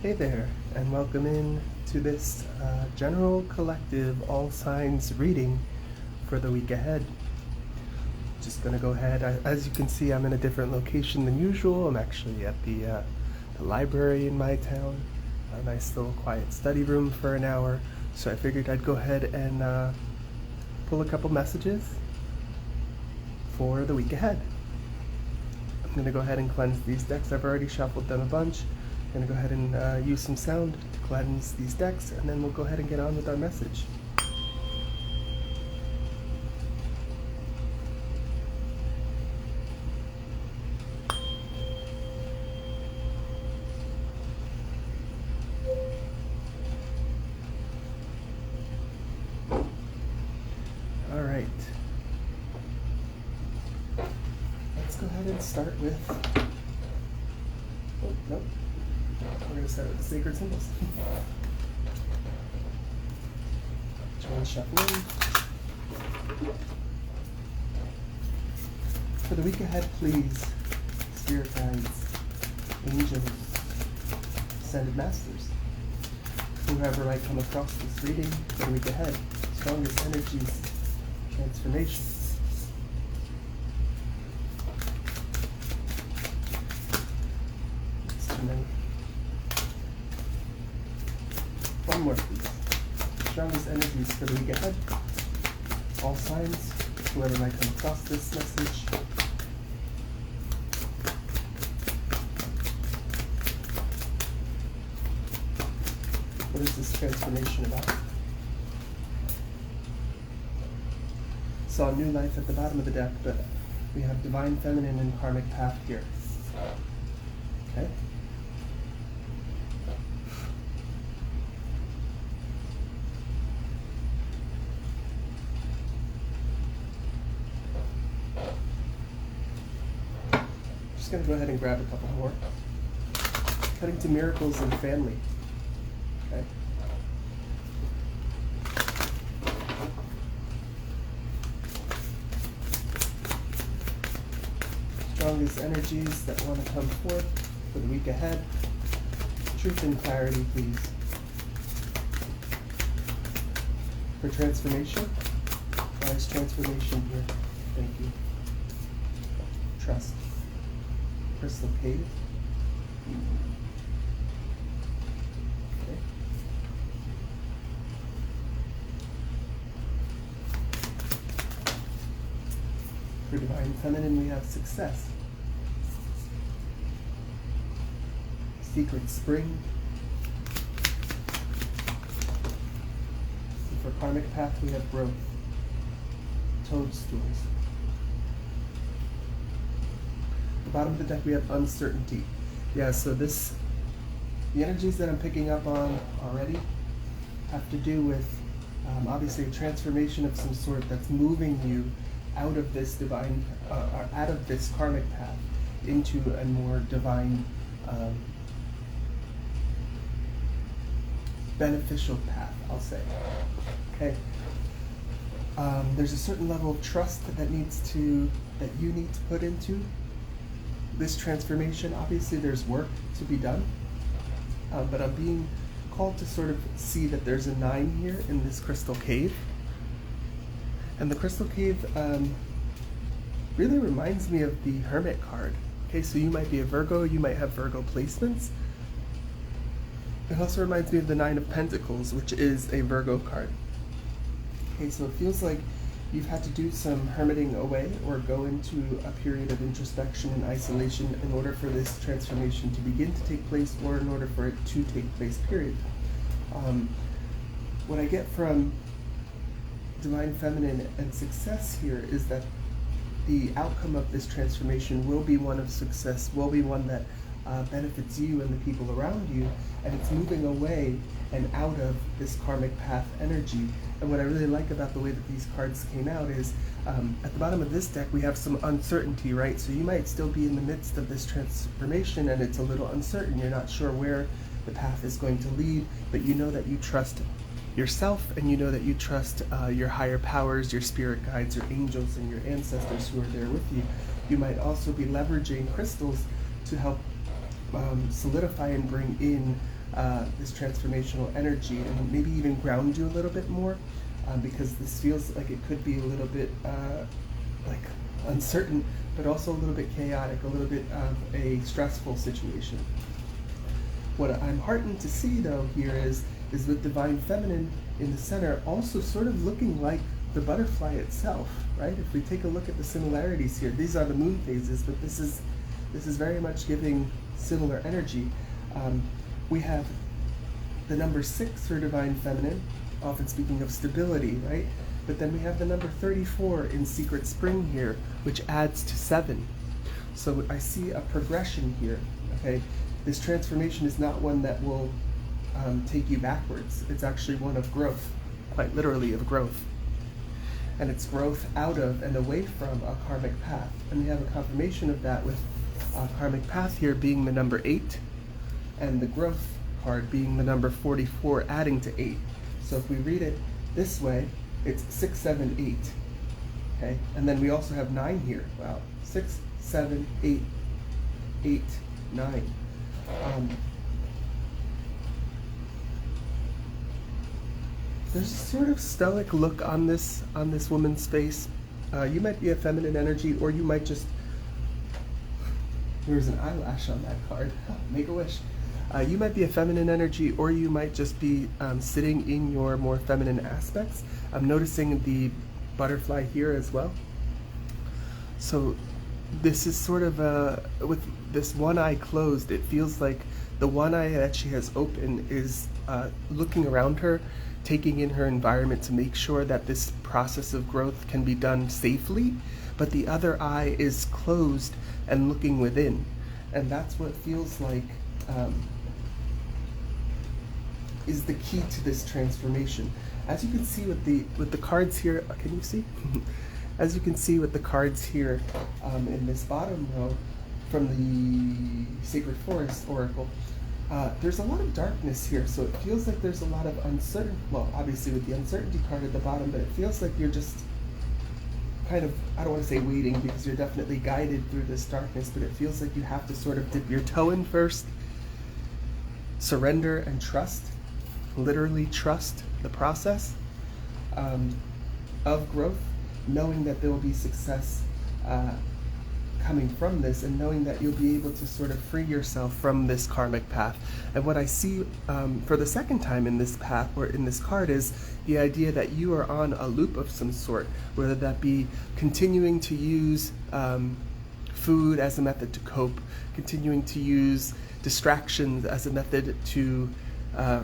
Hey there, and welcome in to this general collective all signs reading for the week ahead. Just gonna go ahead. As you can see, I'm in a different location than usual. I'm actually at the library in my town, a nice little quiet study room for an hour. So I figured I'd go ahead and pull a couple messages for the week ahead. I'm gonna go ahead and cleanse these decks. I've already shuffled them a bunch. I'm going to go ahead and use some sound to cleanse these decks, and then we'll go ahead and get on with our message. All right. Let's go ahead and start with... Oh, nope. We're going to start with the sacred symbols. Join shuffling. For the week ahead, please, spirit guides, angels, ascended masters, whoever might come across this reading for the week ahead, strongest energies, transformation. It's too many. One more, please. Strongest energies for the week ahead. All signs, whoever might come across this message. What is this transformation about? Saw new life at the bottom of the deck, but we have divine feminine and karmic path here. Okay? Going to go ahead and grab a couple more. Cutting to miracles in family. Okay. Strongest energies that want to come forth for the week ahead. Truth and clarity, please. For transformation. Why is transformation here? Thank you. Trust. Crystal cave. Okay. For divine feminine, we have success. Secret spring. And for karmic path, we have growth. Toadstools. Bottom of the deck we have uncertainty. Yeah, so the energies that I'm picking up on already have to do with obviously a transformation of some sort that's moving you out of this divine, out of this karmic path into a more divine, beneficial path, I'll say. Okay. There's a certain level of trust that you need to put into this transformation. Obviously there's work to be done, but I'm being called to sort of see that there's a 9 here in this crystal cave. And the crystal cave really reminds me of the Hermit card. Okay, so you might be a Virgo, you might have Virgo placements. It also reminds me of the 9 of Pentacles, which is a Virgo card. Okay, so it feels like you've had to do some hermiting away or go into a period of introspection and isolation in order for this transformation to begin to take place, or in order for it to take place, period. What I get from divine feminine and success here is that the outcome of this transformation will be one of success, will be one that benefits you and the people around you, and it's moving away and out of this karmic path energy. And what I really like about the way that these cards came out is at the bottom of this deck we have some uncertainty, right? So you might still be in the midst of this transformation and it's a little uncertain. You're not sure where the path is going to lead, but you know that you trust yourself, and you know that you trust your higher powers, your spirit guides, your angels, and your ancestors who are there with you. You might also be leveraging crystals to help solidify and bring in this transformational energy, and maybe even ground you a little bit more, because this feels like it could be a little bit like uncertain, but also a little bit chaotic, a little bit of a stressful situation. What I'm heartened to see though here is with Divine Feminine in the center also sort of looking like the butterfly itself, right? If we take a look at the similarities here, these are the moon phases, but this is very much giving similar energy. We have the number 6 for Divine Feminine, often speaking of stability, right? But then we have the number 34 in Secret Spring here, which adds to 7. So I see a progression here, okay? This transformation is not one that will take you backwards. It's actually one of growth, quite literally of growth. And it's growth out of and away from a karmic path. And we have a confirmation of that with karmic path here being the number 8, and the growth card being the number 44, adding to 8. So if we read it this way, it's 6, 7, 8. Okay, and then we also have 9 here. Wow, 6, 7, 8, 8, 9. There's a sort of stoic look on this woman's face. You might be a feminine energy, or you might just, there's an eyelash on that card. Make a wish. You might be a feminine energy, or you might just be sitting in your more feminine aspects. I'm noticing the butterfly here as well. So this is sort of with this one eye closed, it feels like the one eye that she has open is looking around her, taking in her environment to make sure that this process of growth can be done safely, but the other eye is closed and looking within. And that's what feels like is the key to this transformation. As you can see with the cards here, can you see? As you can see with the cards here in this bottom row from the Sacred Forest Oracle, there's a lot of darkness here, so it feels like there's a lot of uncertainty. Well, obviously with the uncertainty card at the bottom, but it feels like you're just kind of, I don't want to say waiting, because you're definitely guided through this darkness, but it feels like you have to sort of dip your toe in first, surrender and trust, literally trust the process of growth, knowing that there will be success coming from this, and knowing that you'll be able to sort of free yourself from this karmic path. And what I see for the second time in this path, or in this card, is the idea that you are on a loop of some sort, whether that be continuing to use food as a method to cope, continuing to use distractions as a method to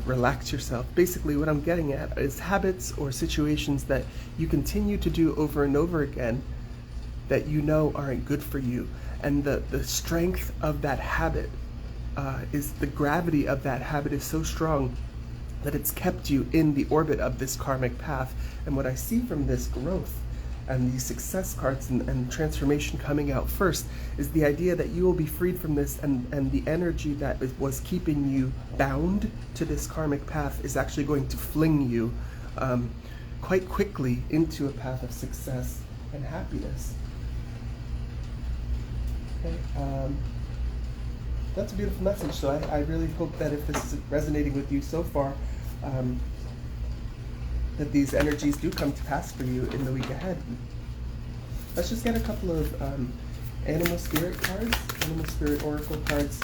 relax yourself. Basically what I'm getting at is habits or situations that you continue to do over and over again that you know aren't good for you. And the strength of that habit is the gravity of that habit is so strong that it's kept you in the orbit of this karmic path. And what I see from this growth and these success cards and transformation coming out first is the idea that you will be freed from this, and the energy that was keeping you bound to this karmic path is actually going to fling you quite quickly into a path of success and happiness. Okay, that's a beautiful message. So I really hope that if this is resonating with you so far, that these energies do come to pass for you in the week ahead. Let's just get a couple of animal spirit cards, animal spirit oracle cards,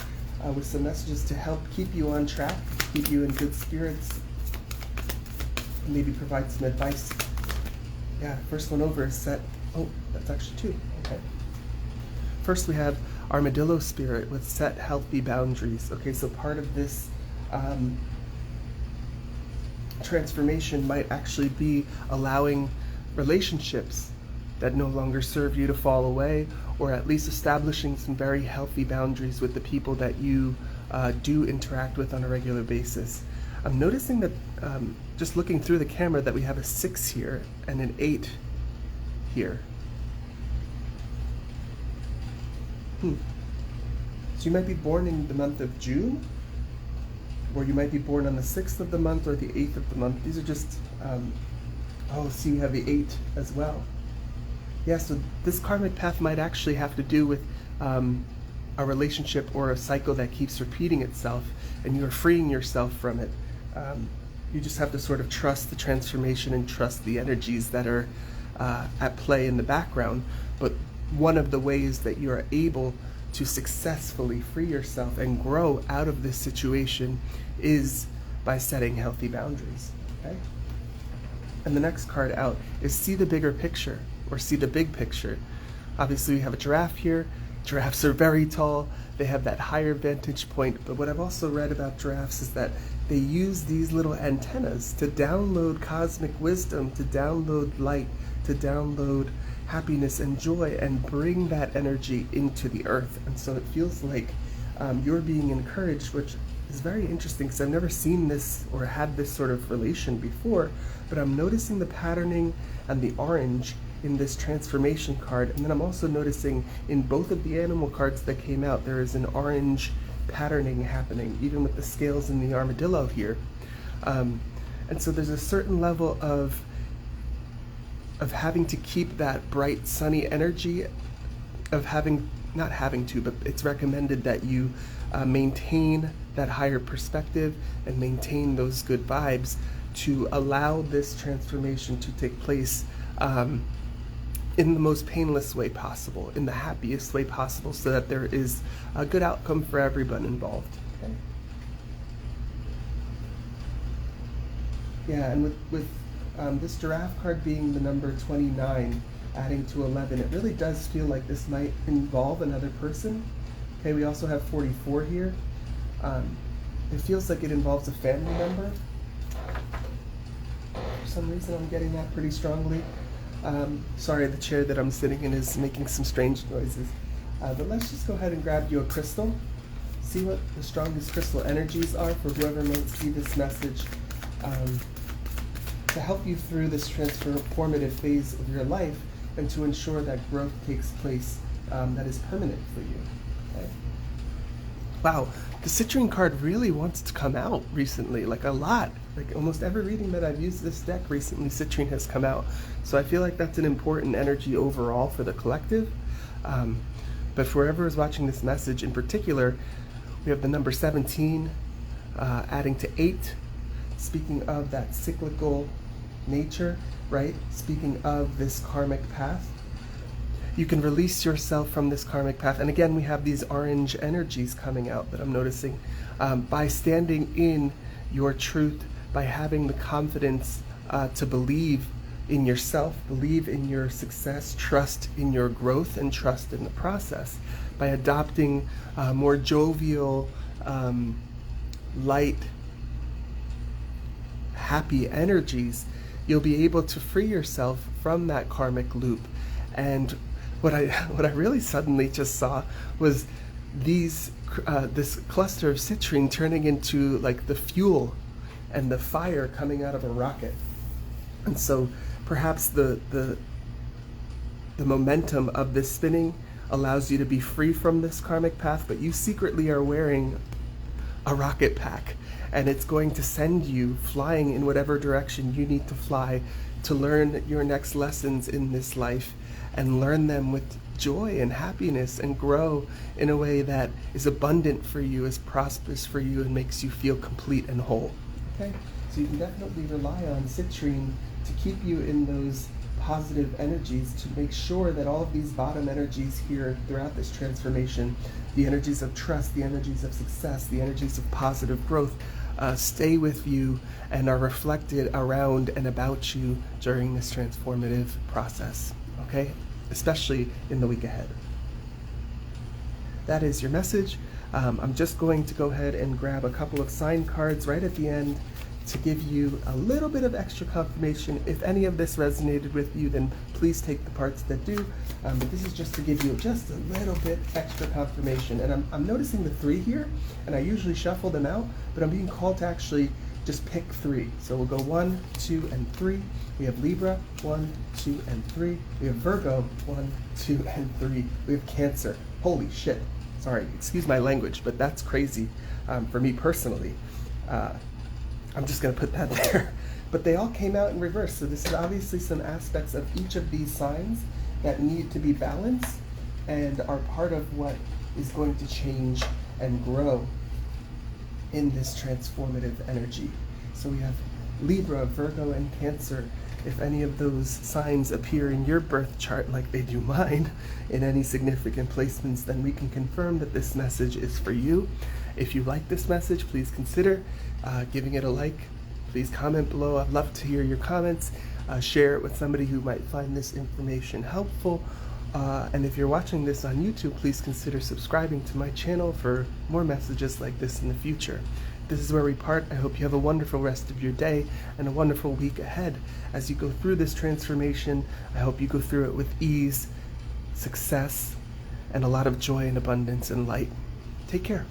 with some messages to help keep you on track, keep you in good spirits, and maybe provide some advice. Yeah, first one over is set. Oh, that's actually 2. Okay. First we have Armadillo Spirit with set healthy boundaries. Okay, so part of this transformation might actually be allowing relationships that no longer serve you to fall away, or at least establishing some very healthy boundaries with the people that you do interact with on a regular basis. I'm noticing that just looking through the camera that we have a 6 here and an 8 here. So you might be born in the month of June, or you might be born on the 6th of the month or the 8th of the month. These are just, oh, see, you have the 8 as well. Yeah, so this karmic path might actually have to do with a relationship or a cycle that keeps repeating itself, and you're freeing yourself from it. You just have to sort of trust the transformation and trust the energies that are at play in the background. But one of the ways that you are able to successfully free yourself and grow out of this situation is by setting healthy boundaries. Okay? And the next card out is see the bigger picture, or see the big picture. Obviously we have a giraffe here. Giraffes are very tall. They have that higher vantage point. But what I've also read about giraffes is that they use these little antennas to download cosmic wisdom, to download light, to download happiness and joy, and bring that energy into the earth. And so it feels like you're being encouraged, which is very interesting because I've never seen this or had this sort of relation before, but I'm noticing the patterning and the orange in this transformation card. And then I'm also noticing in both of the animal cards that came out, there is an orange patterning happening, even with the scales in the armadillo here. And so there's a certain level of having to keep that bright, sunny energy, of not having to, but it's recommended that you maintain that higher perspective and maintain those good vibes to allow this transformation to take place in the most painless way possible, in the happiest way possible, so that there is a good outcome for everyone involved. Okay? Yeah, and with this giraffe card being the number 29, adding to 11, it really does feel like this might involve another person. Okay, we also have 44 here. It feels like it involves a family member. For some reason I'm getting that pretty strongly. Sorry, the chair that I'm sitting in is making some strange noises. But let's just go ahead and grab you a crystal. See what the strongest crystal energies are for whoever might see this message, to help you through this transformative phase of your life and to ensure that growth takes place that is permanent for you. Okay? Wow, the citrine card really wants to come out recently, like a lot. Like almost every reading that I've used this deck recently, citrine has come out. So I feel like that's an important energy overall for the collective. But for whoever is watching this message in particular, we have the number 17 adding to 8, speaking of that cyclical nature, right? Speaking of this karmic path. You can release yourself from this karmic path. And again, we have these orange energies coming out that I'm noticing by standing in your truth, by having the confidence to believe in yourself, believe in your success, trust in your growth, and trust in the process. By adopting more jovial, light, happy energies, you'll be able to free yourself from that karmic loop. And what I really suddenly just saw was this cluster of citrine turning into like the fuel and the fire coming out of a rocket. And so perhaps the momentum of this spinning allows you to be free from this karmic path, but you secretly are wearing a rocket pack, and it's going to send you flying in whatever direction you need to fly to learn your next lessons in this life, and learn them with joy and happiness, and grow in a way that is abundant for you, is prosperous for you, and makes you feel complete and whole. Okay, so you can definitely rely on citrine to keep you in those positive energies, to make sure that all of these bottom energies here throughout this transformation, the energies of trust, the energies of success, the energies of positive growth, stay with you and are reflected around and about you during this transformative process, okay? Especially in the week ahead. That is your message. I'm just going to go ahead and grab a couple of sign cards right at the end to give you a little bit of extra confirmation. If any of this resonated with you, then please take the parts that do. But this is just to give you just a little bit extra confirmation. And I'm noticing the 3 here, and I usually shuffle them out, but I'm being called to actually just pick 3. So we'll go 1, 2, and 3. We have Libra, 1, 2, and 3. We have Virgo, 1, 2, and 3. We have Cancer. Holy shit. Sorry, excuse my language, but that's crazy for me personally. I'm just going to put that there. But they all came out in reverse. So this is obviously some aspects of each of these signs that need to be balanced and are part of what is going to change and grow in this transformative energy. So we have Libra, Virgo, and Cancer. If any of those signs appear in your birth chart like they do mine in any significant placements, then we can confirm that this message is for you. If you like this message, please consider giving it a like. Please comment below. I'd love to hear your comments. Share it with somebody who might find this information helpful. And if you're watching this on YouTube, please consider subscribing to my channel for more messages like this in the future. This is where we part. I hope you have a wonderful rest of your day and a wonderful week ahead. As you go through this transformation, I hope you go through it with ease, success, and a lot of joy and abundance and light. Take care.